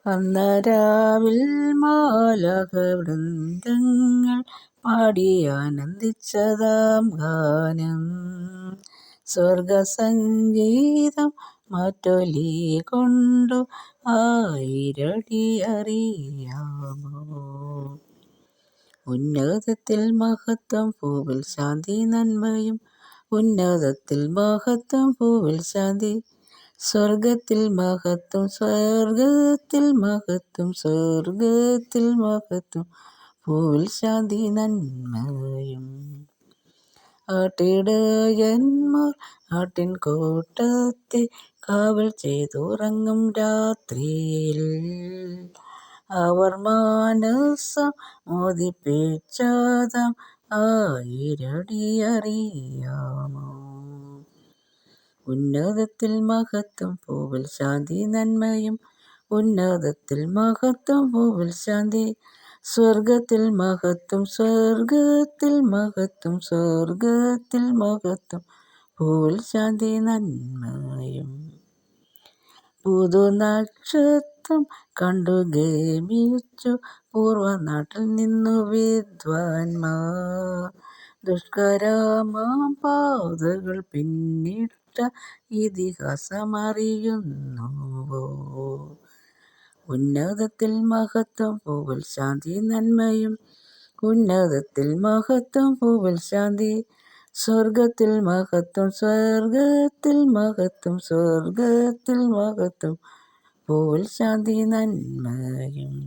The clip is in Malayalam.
അന്നരാവിൽ മാലാഖവൃന്ദങ്ങൾ പാടി ആനന്ദിച്ചതാം ഗാനം. സ്വർഗസംഗീതം മാറ്റൊലി കൊണ്ടു ആയിരടി അറിയാമോ. ഉന്നതത്തിൽ മഹത്വം, ഭൂവിൽ ശാന്തി നന്മയും. ഉന്നതത്തിൽ മഹത്വം, ഭൂവിൽ ശാന്തി. സ്വർഗത്തിൽ മഹത്വം, സ്വർഗത്തിൽ മഹത്വം, സ്വർഗത്തിൽ മഹത്വം, ഭൂവിൽ ശാന്തി നന്മയും. ആട്ടിടയന്മാർ ആട്ടിൻകൂട്ടത്തെ കാവൽ ചെയ്തുറങ്ങും രാത്രിയിൽ. അവർ മാനസം മോദിപ്പിച്ചതാം ആയിരടി അറിയാമോ. ഉന്നതത്തിൽ മഹത്വം, ഭൂവിൽ ശാന്തി നന്മയും. ഉന്നതത്തിൽ മഹത്വം, ഭൂവിൽ ശാന്തി. സ്വർഗത്തിൽ മഹത്വം, സ്വർഗത്തിൽ മഹത്വം, സ്വർഗത്തിൽ മഹത്വം, ഭൂവിൽ ശാന്തി നന്മയും. പുതുനക്ഷത്രം കണ്ടു ഗമിച്ചു പൂർവനാട്ടിൽ നിന്നു വിദ്വാൻമാർ. ദുഷ്കരമാം പാതകൾ പിന്നിട്ട ഇതിഹാസമറിയുന്നുവോ. ഉന്നതത്തിൽ മഹത്വം, ഭൂവിൽ ശാന്തി നന്മയും. ഉന്നതത്തിൽ മഹത്വം, ഭൂവിൽ ശാന്തി. സ്വർഗത്തിൽ മഹത്വം, സ്വർഗത്തിൽ മഹത്വം, സ്വർഗത്തിൽ മഹത്വം, ഭൂവിൽ ശാന്തി നന്മയും.